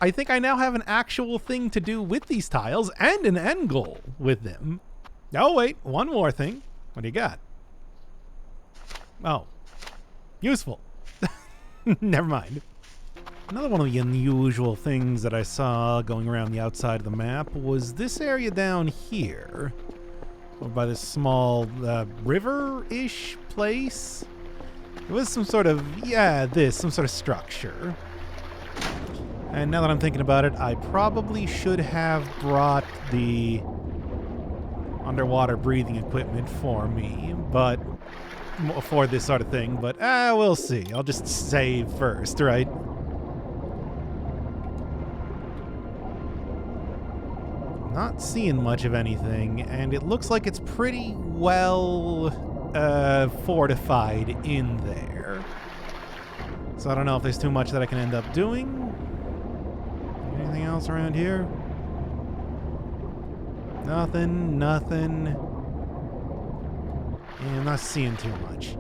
I think I now have an actual thing to do with these tiles and an end goal with them. Oh, wait, one more thing. What do you got? Oh, useful. Never mind. Another one of the unusual things that I saw going around the outside of the map was this area down here. Over by this small river-ish place. It was some sort of, some sort of structure. And now that I'm thinking about it, I probably should have brought the underwater breathing equipment for me, but for this sort of thing, but we'll see. I'll just save first, right? Not seeing much of anything, and it looks like it's pretty well fortified in there. So I don't know if there's too much that I can end up doing. Anything else around here? Nothing. Yeah, I'm not seeing too much.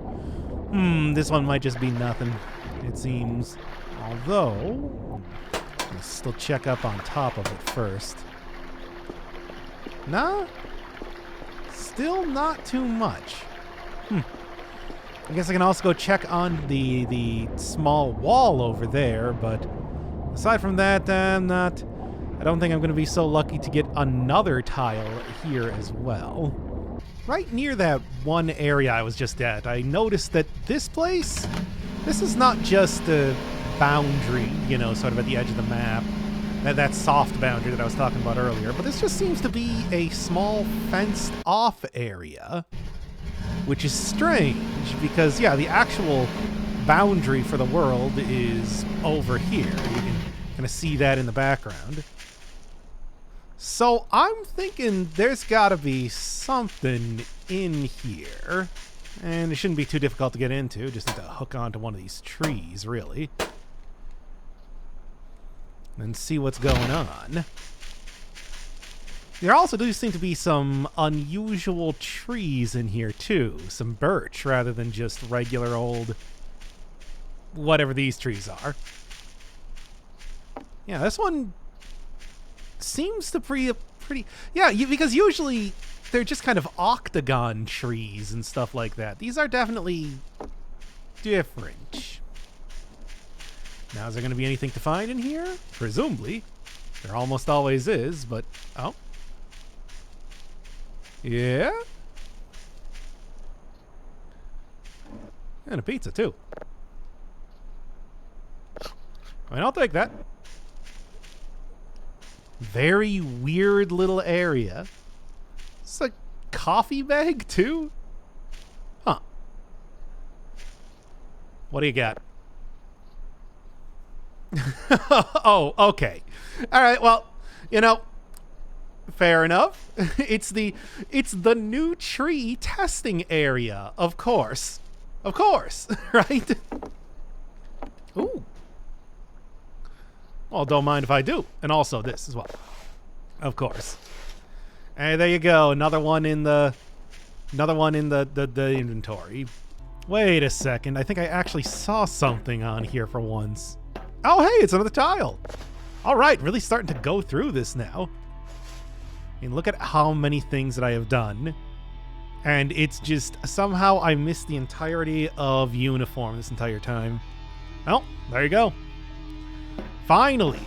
This one might just be nothing, it seems. Although, let's still check up on top of it first. Nah? Still not too much. I guess I can also go check on the small wall over there, but aside from that, I don't think I'm going to be so lucky to get another tile here as well. Right near that one area I was just at, I noticed that this place, this is not just a boundary, you know, sort of at the edge of the map, that soft boundary that I was talking about earlier, but this just seems to be a small fenced-off area, which is strange because, yeah, the actual boundary for the world is over here. You can kind of see that in the background. So I'm thinking there's got to be something in here, and it shouldn't be too difficult to get into. Just need to hook onto one of these trees, really, and see what's going on. There also do seem to be some unusual trees in here, too. Some birch, rather than just regular old whatever these trees are. Yeah, this one seems to pretty... Yeah, because usually they're just kind of octagon trees and stuff like that. These are definitely different. Now, is there going to be anything to find in here? Presumably. There almost always is, but... Oh. Yeah? And a pizza, too. I mean, I'll take that. Very weird little area. It's a coffee bag, too? Huh. What do you got? Oh, okay. All right, well, you know, fair enough. It's the new tree testing area, of course. Of course, right? Ooh. Well, don't mind if I do. And also this as well. Of course. And there you go. Another one in the inventory. Wait a second. I think I actually saw something on here for once. Oh, hey, it's another tile. All right, really starting to go through this now. I mean, look at how many things that I have done. And it's just, somehow I missed the entirety of uniform this entire time. Well, there you go. Finally.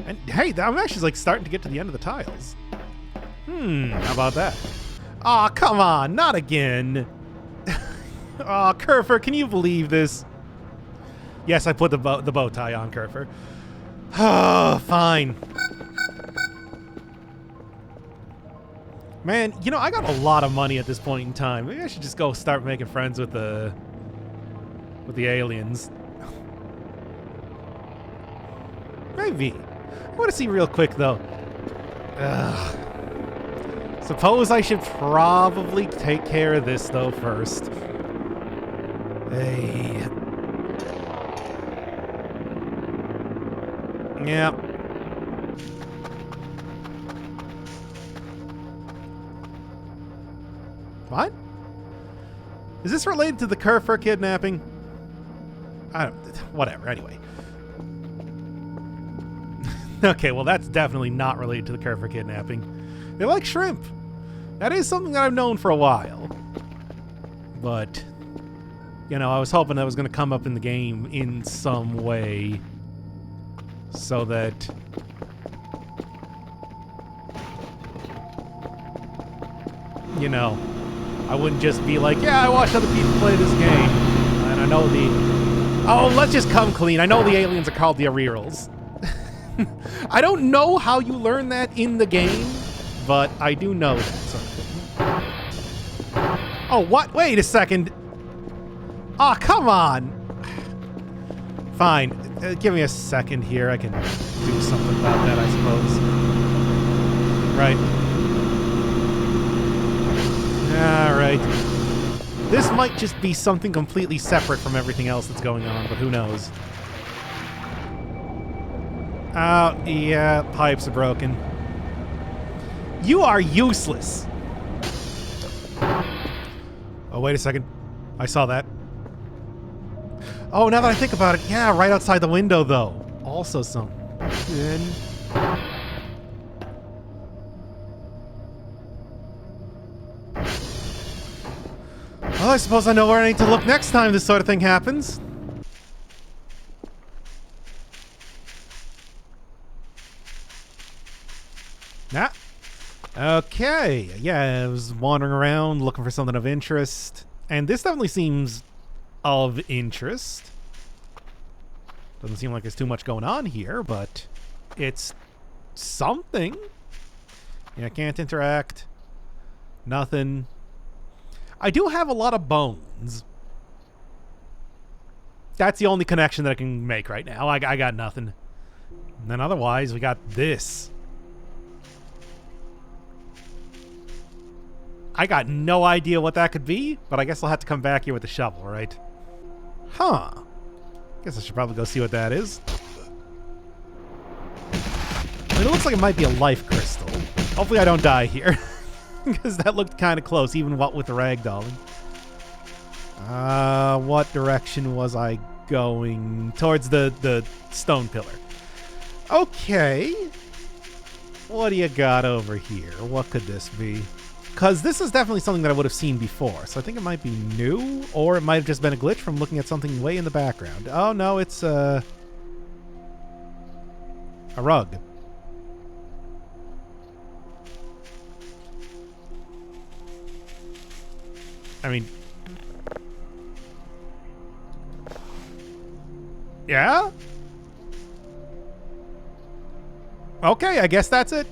And hey, I'm actually like starting to get to the end of the tiles. How about that? Aw, come on, not again. Aw, Kerfur, can you believe this? Yes, I put the bow tie on Kerfur. Oh, fine. Man, you know, I got a lot of money at this point in time. Maybe I should just go start making friends with the aliens. Maybe. I want to see real quick, though. Ugh. Suppose I should probably take care of this, though, first. Hey. Yep. What? Is this related to the Kerfur kidnapping? I don't... Whatever, anyway. Okay, well, that's definitely not related to the Kerfur kidnapping. They like shrimp. That is something that I've known for a while. But, you know, I was hoping that was going to come up in the game in some way. So that... You know, I wouldn't just be like, yeah, I watched other people play this game. And I know the... Oh, let's just come clean. I know the aliens are called the Surreals. I don't know how you learn that in the game, but I do know that sort of thing. Oh, what? Wait a second. Aw, come on. Fine. Give me a second here. I can do something about that, I suppose. Right. Alright. This might just be something completely separate from everything else that's going on, but who knows. Oh, yeah, pipes are broken. You are useless. Oh, wait a second. I saw that. Oh, now that I think about it, yeah, right outside the window, though. Also something. Well, I suppose I know where I need to look next time this sort of thing happens. Nah. Okay. Yeah, I was wandering around looking for something of interest. And this definitely seems of interest. Doesn't seem like there's too much going on here, but it's something. Yeah, can't interact. Nothing. I do have a lot of bones. That's the only connection that I can make right now. I got nothing. And then otherwise, we got this. I got no idea what that could be, but I guess I'll have to come back here with the shovel, right? Huh. Guess I should probably go see what that is. I mean, it looks like it might be a life crystal. Hopefully I don't die here. Because that looked kind of close, even what with the ragdolling. What direction was I going? Towards the stone pillar. Okay. What do you got over here? What could this be? Because this is definitely something that I would have seen before, so I think it might be new, or it might have just been a glitch from looking at something way in the background. Oh, no, it's a rug. I mean... Yeah? Okay, I guess that's it.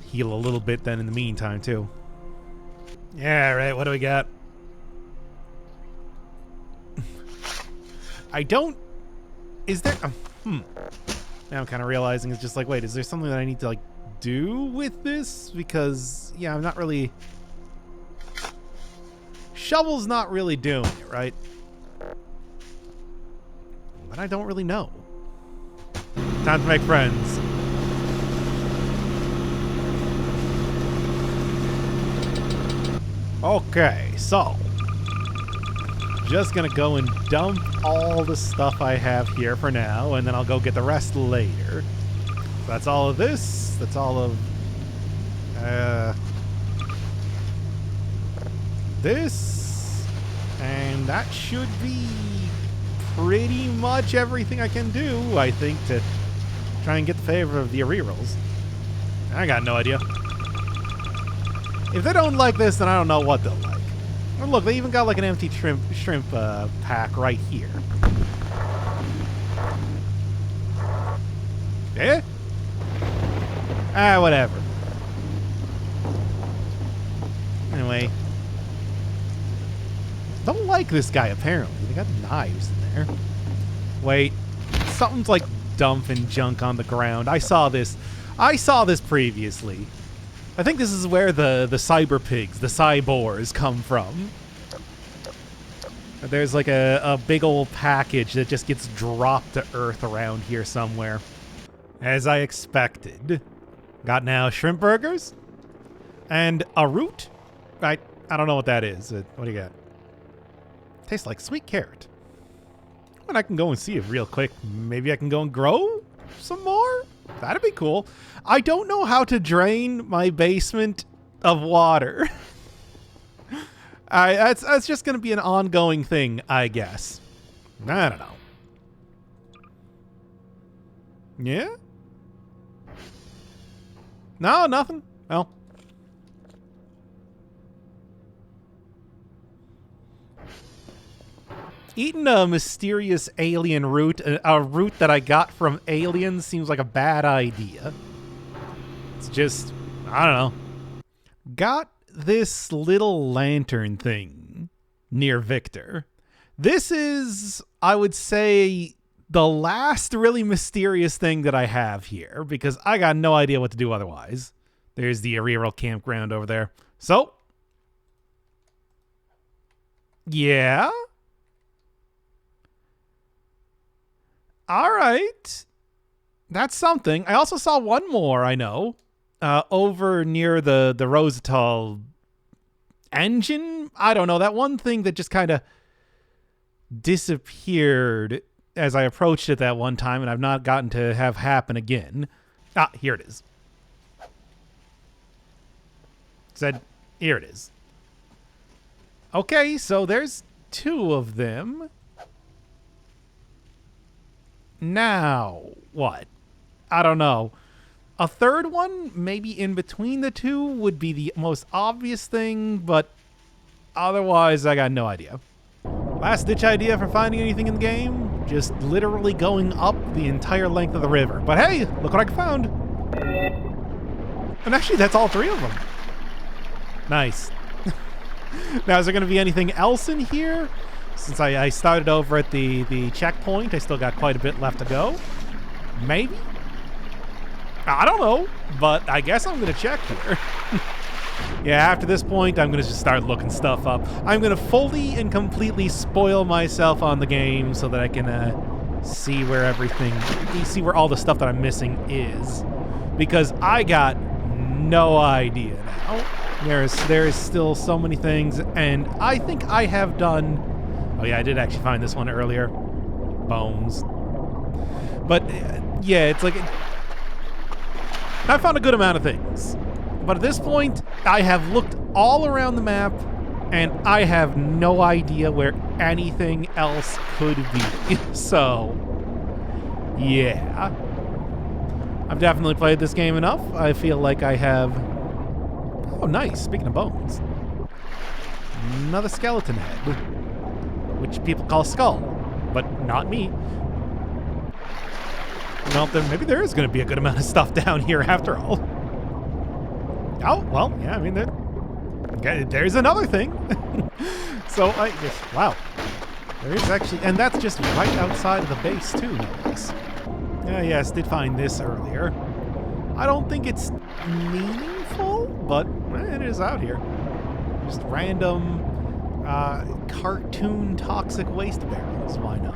Heal a little bit then in the meantime, too. Yeah, right, what do we got? I don't... Is there... Now I'm kind of realizing it's just like, wait, is there something that I need to, like, do with this? Because, yeah, I'm not really... Shovel's not really doing it, right? But I don't really know. Time to make friends. Okay, so... Just gonna go and dump all the stuff I have here for now, and then I'll go get the rest later. That's all of this. That's all of... this. And that should be pretty much everything I can do, I think, to try and get the favor of the rerolls. I got no idea. If they don't like this, then I don't know what they'll like. Oh, look, they even got like an empty shrimp pack right here. Eh? Ah, whatever. Anyway. Don't like this guy, apparently. They got knives in there. Wait. Something's like dumping junk on the ground. I saw this. I saw this previously. I think this is where the cyber pigs, the cyborgs, come from. There's like a big old package that just gets dropped to earth around here somewhere. As I expected. Got now shrimp burgers and a root. I don't know what that is. What do you got? Tastes like sweet carrot. And I can go and see it real quick. Maybe I can go and grow some more? That'd be cool. I don't know how to drain my basement of water. That's just going to be an ongoing thing, I guess. I don't know. Yeah? No, nothing. Well. Eating a mysterious alien root, a root that I got from aliens, seems like a bad idea. It's just, I don't know. Got this little lantern thing near Victor. This is, I would say, the last really mysterious thing that I have here, because I got no idea what to do otherwise. There's the reroll campground over there. So, yeah. All right. That's something. I also saw one more, I know, over near the Rosenthal engine. I don't know. That one thing that just kind of disappeared as I approached it that one time, and I've not gotten to have happen again. Ah, here it is. Said, here it is. Okay, so there's two of them. Now, what? I don't know. A third one, maybe in between the two, would be the most obvious thing, but otherwise, I got no idea. Last ditch idea for finding anything in the game? Just literally going up the entire length of the river. But hey, look what I found. And actually, that's all three of them. Nice. Now, is there going to be anything else in here? Since I started over at the checkpoint, I still got quite a bit left to go. Maybe? I don't know, but I guess I'm going to check here. Yeah, after this point, I'm going to just start looking stuff up. I'm going to fully and completely spoil myself on the game so that I can see where where all the stuff that I'm missing is. Because I got no idea now. There is still so many things, and I think I have done... Oh yeah, I did actually find this one earlier. Bones. But, yeah, it's like... I found a good amount of things. But at this point, I have looked all around the map, and I have no idea where anything else could be. So, yeah. I've definitely played this game enough. I feel like I have... Oh, nice. Speaking of bones. Another skeleton head. Which people call skull, but not me. Well, then maybe there is going to be a good amount of stuff down here after all. Oh, well, yeah, I mean, there's another thing. So, wow. There is actually, and that's just right outside of the base too, notice. Yes, did find this earlier. I don't think it's meaningful, but it is out here. Just random cartoon toxic waste barrels, why not?